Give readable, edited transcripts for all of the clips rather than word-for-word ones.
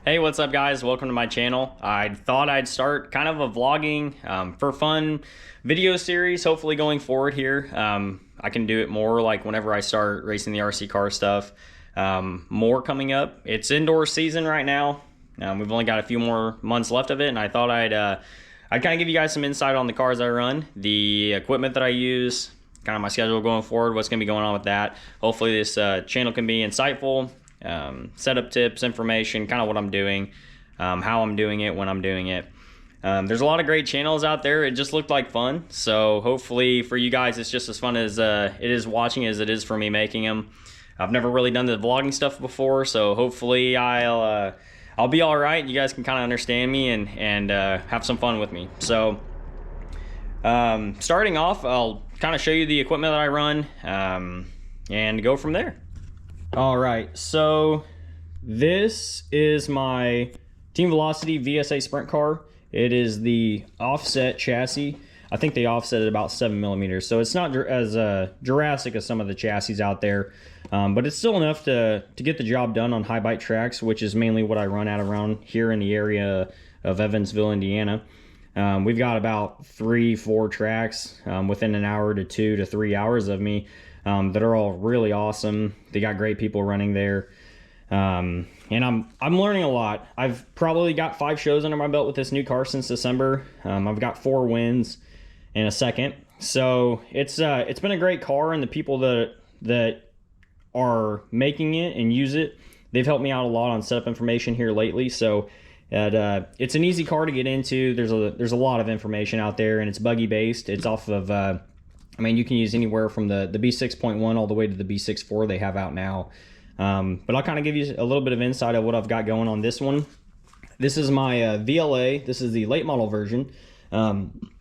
Hey, what's up guys? Welcome to my channel. I thought I'd start kind of a vlogging for fun video series, hopefully going forward here. I can do it more like whenever I start racing the RC car stuff. More coming up. It's indoor season right now. We've only got a few more months left of it, and I thought I'd kind of give you guys some insight on the cars I run, the equipment that I use, kind of my schedule going forward, what's going to be going on with that. Hopefully this channel can be insightful. Setup tips, information, kind of what I'm doing, how I'm doing it, when I'm doing it. There's a lot of great channels out there. It just looked like fun, so hopefully for you guys it's just as fun as it is watching as it is for me making them. I've never really done the vlogging stuff before, so hopefully I'll be all right. You guys can kind of understand me and have some fun with me. So starting off, I'll kind of show you the equipment that I run and go from there. All right, so this is my Team Velocity VSA Sprint car. It is the offset chassis. I think they offset at about 7 millimeters, so it's not as Jurassic as some of the chassis out there, but it's still enough to get the job done on high bite tracks, which is mainly what I run at around here in the area of Evansville, Indiana. We've got about 3-4 tracks within an hour to 2 to 3 hours of me. That are all really awesome. They got great people running there, and I'm learning a lot. I've probably got 5 shows under my belt with this new car since December. I've got 4 wins and a second, so it's been a great car, and the people that are making it and use it, they've helped me out a lot on setup information here lately. So it's an easy car to get into. There's a lot of information out there, and it's buggy based. It's off of I mean, you can use anywhere from the B6.1 all the way to the B6.4 they have out now. But I'll kind of give you a little bit of insight of what I've got going on this one. This is my VLA. This is the late model version.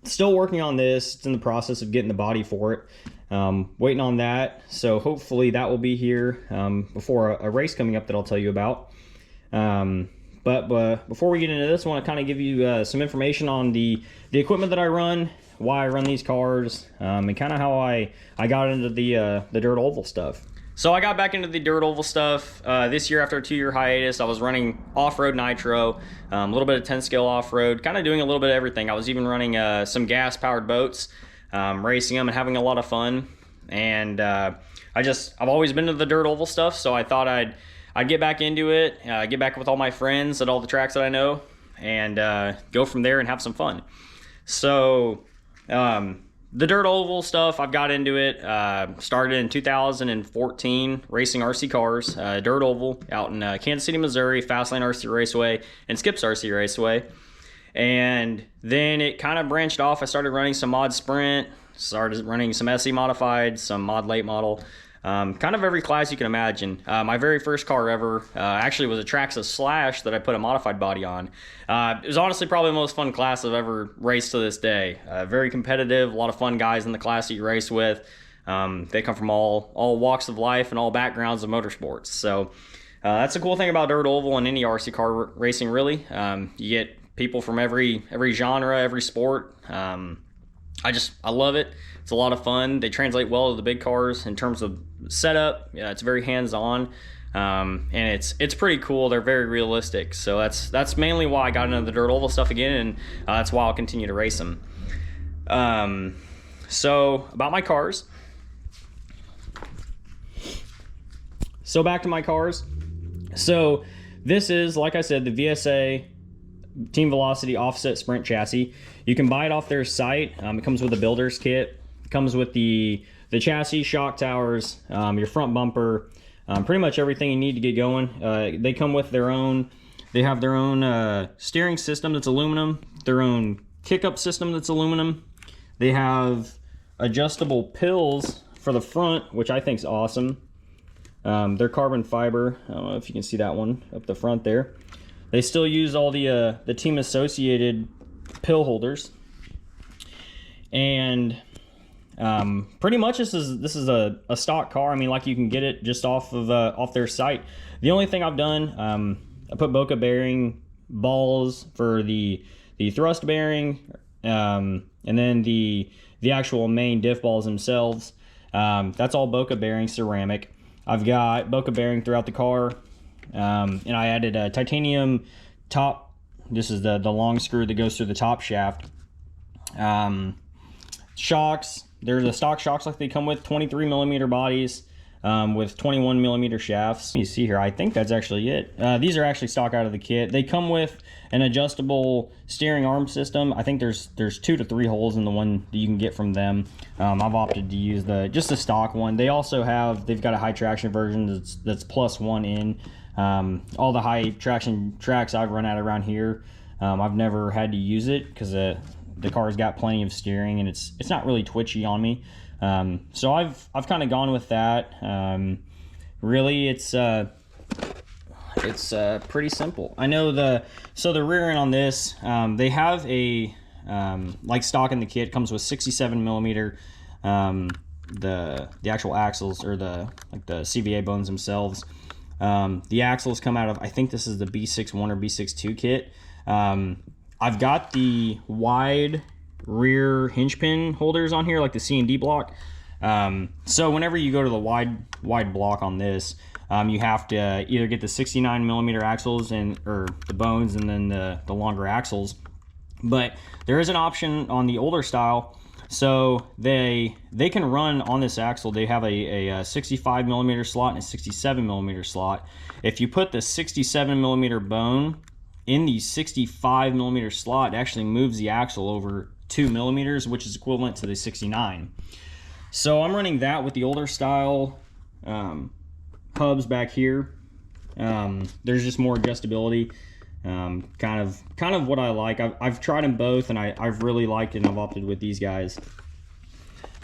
Still working on this. It's in the process of getting the body for it. Waiting on that. So hopefully that will be here before a race coming up that I'll tell you about. But before we get into this, I want to kind of give you some information on the equipment that I run, why I run these cars, and kind of how I got into the dirt oval stuff. So I got back into the dirt oval stuff this year after a 2-year hiatus. I was running off-road nitro, a little bit of 10 scale off-road, kind of doing a little bit of everything. I was even running some gas-powered boats, racing them and having a lot of fun. And I've always been to the dirt oval stuff, so I thought I'd get back into it, get back with all my friends at all the tracks that I know, and go from there and have some fun. So the dirt oval stuff, I've got into it, started in 2014 racing RC cars, dirt oval out in Kansas City, Missouri, Fastlane RC Raceway and Skips RC Raceway. And then it kind of branched off. I started running some mod sprint, started running some SE modified, some mod late model, kind of every class you can imagine. My very first car ever actually was a Traxxas Slash that I put a modified body on. It was honestly probably the most fun class I've ever raced to this day. Very competitive, a lot of fun guys in the class that you race with. They come from all walks of life and all backgrounds of motorsports. So that's the cool thing about dirt oval and any RC car racing, really. You get people from every genre, every sport. I love it. It's a lot of fun. They translate well to the big cars in terms of setup. Yeah, it's very hands-on, and it's pretty cool. They're very realistic. So that's mainly why I got into the dirt oval stuff again, and that's why I'll continue to race them. So about my cars. So back to my cars. So this is, like I said, the VSA Team Velocity offset sprint chassis. You can buy it off their site. It comes with a builder's kit. It comes with the chassis, shock towers, your front bumper, pretty much everything you need to get going. They come with their own. They have their own steering system that's aluminum, their own kick-up system that's aluminum. They have adjustable pills for the front, which I think is awesome. They're carbon fiber. I don't know if you can see that one up the front there. They still use all the team associated pill holders, and pretty much this is a stock car. I mean, like, you can get it just off their site. The only thing I've done, I put Boca bearing balls for the thrust bearing, and then the actual main diff balls themselves. That's all Boca bearing ceramic. I've got Boca bearing throughout the car. and I added a titanium top. This is the long screw that goes through the top shaft. Shocks, they're the stock shocks like they come with, 23 millimeter bodies with 21 millimeter shafts. You see here, I think that's actually it. These are actually stock out of the kit. They come with an adjustable steering arm system. I think there's 2 to 3 holes in the one that you can get from them. I've opted to use just the stock one. They also they've got a high traction version that's +1 in. All the high traction tracks I've run at around here, I've never had to use it because the car's got plenty of steering and it's not really twitchy on me. So I've kind of gone with that. Really, it's pretty simple. I know the rear end on this, they have a like stock in the kit, comes with 67 millimeter the actual axles, or the CVA bones themselves. The axles come out of, I think this is the B61 or B62 kit. I've got the wide rear hinge pin holders on here, like the C&D block. So whenever you go to the wide block on this, you have to either get the 69 millimeter axles or the bones, and then the longer axles. But there is an option on the older style, so they can run on this axle. They have a 65 millimeter slot and a 67 millimeter slot. If you put the 67 millimeter bone in the 65 millimeter slot, it actually moves the axle over 2 millimeters, which is equivalent to the 69. So I'm running that with the older style hubs back here. There's just more adjustability. Kind of what I like. I've tried them both, and I've really liked it, and I've opted with these guys.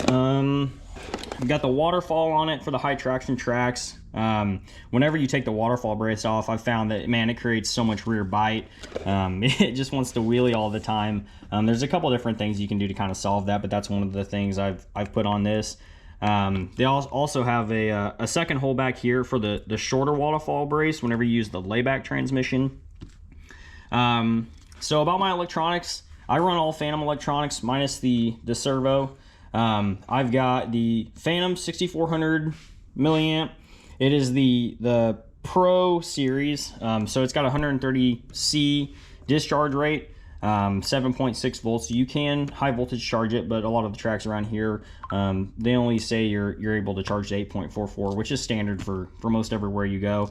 I've got the waterfall on it for the high traction tracks. Whenever you take the waterfall brace off, I've found that, man, it creates so much rear bite. It just wants to wheelie all the time. There's a couple different things you can do to kind of solve that, but that's one of the things I've put on this. They also have a second hole back here for the shorter waterfall brace whenever you use the layback transmission. So about my electronics, I run all Phantom electronics minus the servo. I've got the Phantom 6400 milliamp. It is the Pro series, so it's got 130C discharge rate, 7.6 volts. You can high voltage charge it, but a lot of the tracks around here, they only say you're able to charge to 8.44, which is standard for most everywhere you go.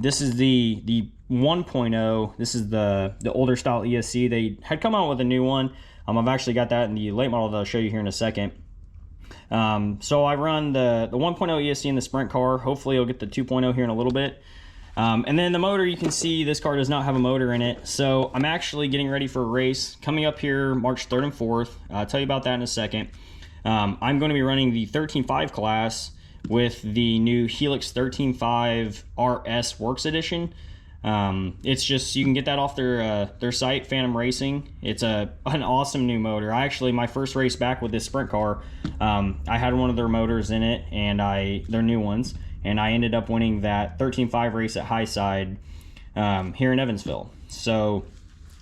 This is the 1.0. This is the older style ESC. They had come out with a new one. I've actually got that in the late model that I'll show you here in a second. So I run the 1.0 ESC in the Sprint car. Hopefully I'll get the 2.0 here in a little bit. And then the motor, you can see this car does not have a motor in it. So I'm actually getting ready for a race coming up here March 3rd and 4th. I'll tell you about that in a second. I'm going to be running the 13.5 class with the new Helix 13.5 RS Works Edition. It's just, you can get that off their site, Phantom Racing. It's an awesome new motor. My first race back with this Sprint car, I had one of their motors in it, and their new ones, and I ended up winning that 13.5 race at Highside here in Evansville. So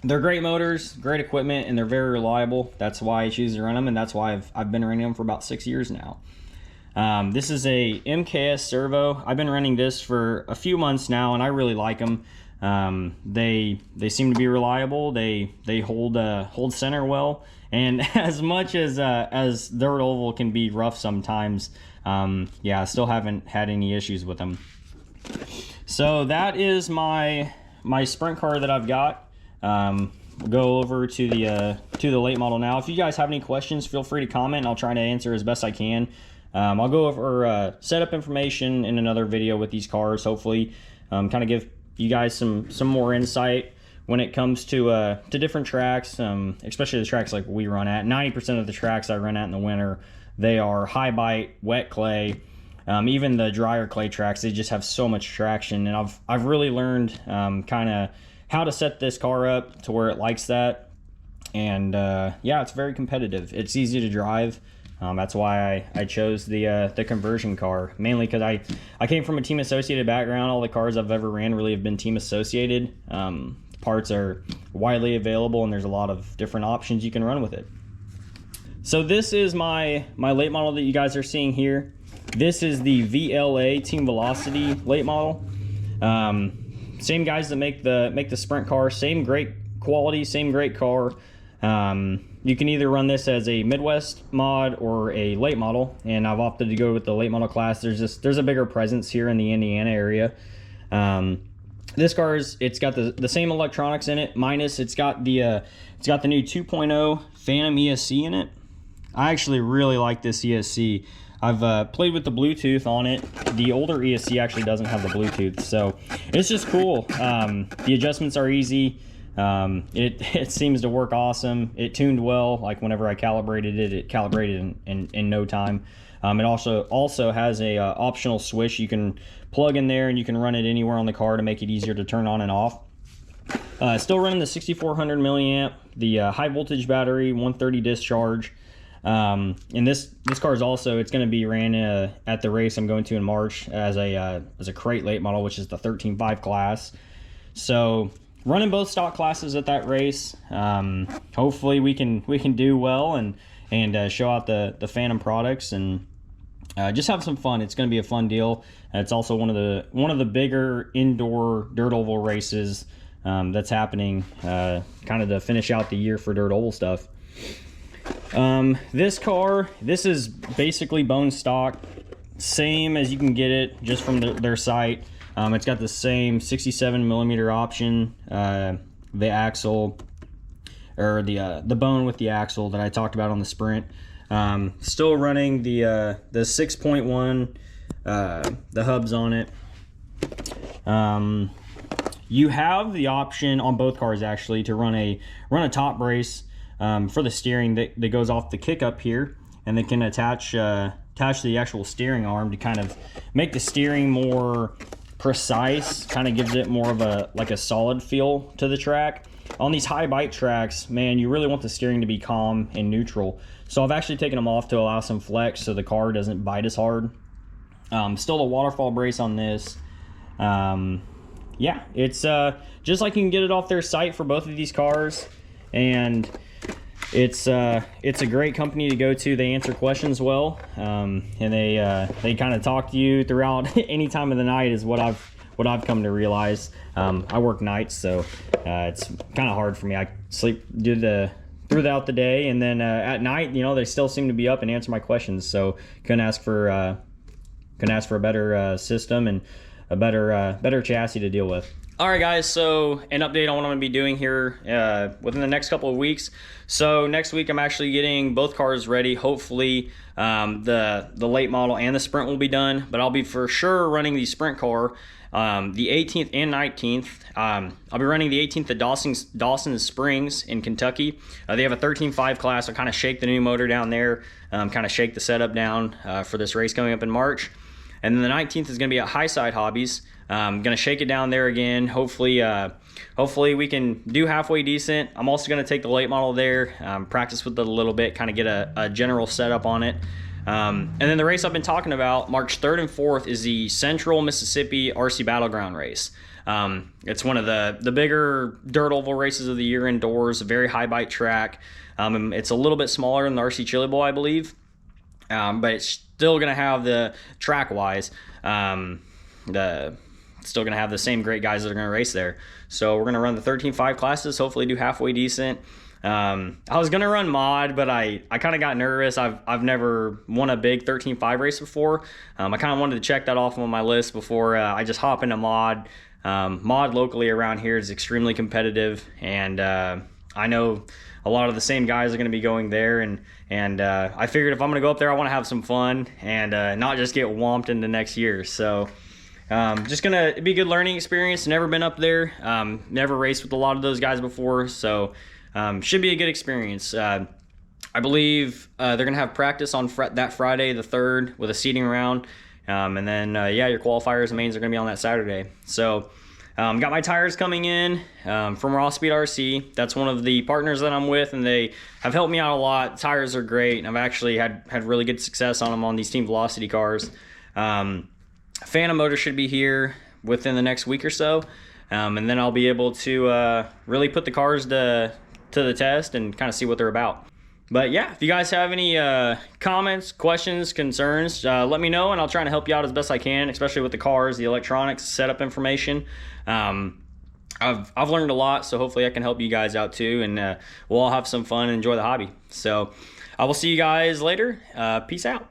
they're great motors, great equipment, and they're very reliable. That's why I choose to run them, and that's why I've been running them for about 6 years now. This is a MKS servo. I've been running this for a few months now, and I really like them. They seem to be reliable. They hold center well, and as much as dirt oval can be rough sometimes, yeah, I still haven't had any issues with them. So that is my Sprint car that I've got. We'll go over to the late model now. If you guys have any questions, feel free to comment, and I'll try to answer as best I can. I'll go over setup information in another video with these cars, hopefully kind of give you guys some more insight when it comes to different tracks, especially the tracks like we run at. 90% of the tracks I run at in the winter, they are high bite, wet clay. Even the drier clay tracks, they just have so much traction, and I've really learned kind of how to set this car up to where it likes that. And yeah, it's very competitive. It's easy to drive. That's why I chose the conversion car, mainly because I came from a team associated background. All the cars I've ever ran really have been team associated. Parts are widely available, and there's a lot of different options you can run with it. So this is my late model that you guys are seeing here. This is the VLA Team Velocity late model. Same guys that make the sprint car, same great quality, same great car. You can either run this as a Midwest mod or a late model, and I've opted to go with the late model class. There's a bigger presence here in the Indiana area. This car it's got the same electronics in it, minus it's got the new 2.0 Phantom ESC in it. I actually really like this ESC. I've played with the Bluetooth on it. The older ESC actually doesn't have the Bluetooth, so it's just cool. The adjustments are easy. It seems to work awesome. It tuned well. Like whenever I calibrated it, it calibrated in no time. It also has a optional switch you can plug in there, and you can run it anywhere on the car to make it easier to turn on and off. Still running the 6400 milliamp, the high voltage battery, 130 discharge. And this car is also, it's going to be ran at the race I'm going to in March as a crate late model, which is the 13.5 class. So running both stock classes at that race. Hopefully we can do well and show out the Phantom products and just have some fun. It's going to be a fun deal. It's also one of the bigger indoor dirt oval races that's happening, kind of to finish out the year for dirt oval stuff. This car, this is basically bone stock, same as you can get it just from their site. It's got the same 67 millimeter option, the axle, or the bone with the axle that I talked about on the Sprint. Still running the 6.1, the hubs on it. You have the option on both cars actually to run a top brace for the steering that goes off the kick up here, and they can attach the actual steering arm to kind of make the steering more precise, kind of gives it more of a solid feel to the track. On these high bite tracks, man, you really want the steering to be calm and neutral. So I've actually taken them off to allow some flex so the car doesn't bite as hard. Still the waterfall brace on this. Yeah, it's just like you can get it off their site for both of these cars, and it's a great company to go to. They answer questions well, and they kind of talk to you throughout any time of the night is what I've come to realize. I work nights, so it's kind of hard for me. I sleep throughout the day, and then at night, they still seem to be up and answer my questions. So couldn't ask for a better system and a better chassis to deal with. All right, guys, so an update on what I'm gonna be doing here within the next couple of weeks. So next week I'm actually getting both cars ready. Hopefully the late model and the Sprint will be done, but I'll be for sure running the Sprint car the 18th and 19th. I'll be running the 18th at Dawson Springs in Kentucky. They have a 13.5 class. I'll kind of shake the new motor down there, kind of shake the setup down for this race coming up in March. And then the 19th is going to be at Highside Hobbies. I'm going to shake it down there again. Hopefully we can do halfway decent. I'm also going to take the late model there, practice with it a little bit, kind of get a general setup on it. And then the race I've been talking about, March 3rd and 4th, is the Central Mississippi RC Battleground race. It's one of the bigger dirt oval races of the year indoors, a very high bite track. It's a little bit smaller than the RC Chili Bowl, I believe. But it's still going to have the track-wise, still going to have the same great guys that are going to race there. So we're going to run the 13.5 classes, hopefully do halfway decent. I was going to run mod, but I kind of got nervous. I've never won a big 13.5 race before. I kind of wanted to check that off on my list before I just hop into mod. Mod locally around here is extremely competitive, and I know a lot of the same guys are going to be going there, and I figured if I'm going to go up there, I want to have some fun and not just get whomped into next year. So just going to be a good learning experience. Never been up there, never raced with a lot of those guys before, so should be a good experience. I believe they're going to have practice on that Friday the 3rd with a seating round, and then your qualifiers and mains are going to be on that Saturday. So got my tires coming in from Raw Speed RC. That's one of the partners that I'm with, and they have helped me out a lot. Tires are great, and I've actually had really good success on them on these Team Velocity cars. Phantom Motor should be here within the next week or so, and then I'll be able to really put the cars to the test and kind of see what they're about. But yeah, if you guys have any comments, questions, concerns, let me know, and I'll try to help you out as best I can, especially with the cars, the electronics, setup information. I've learned a lot, so hopefully I can help you guys out too, and we'll all have some fun and enjoy the hobby. So I will see you guys later. Peace out.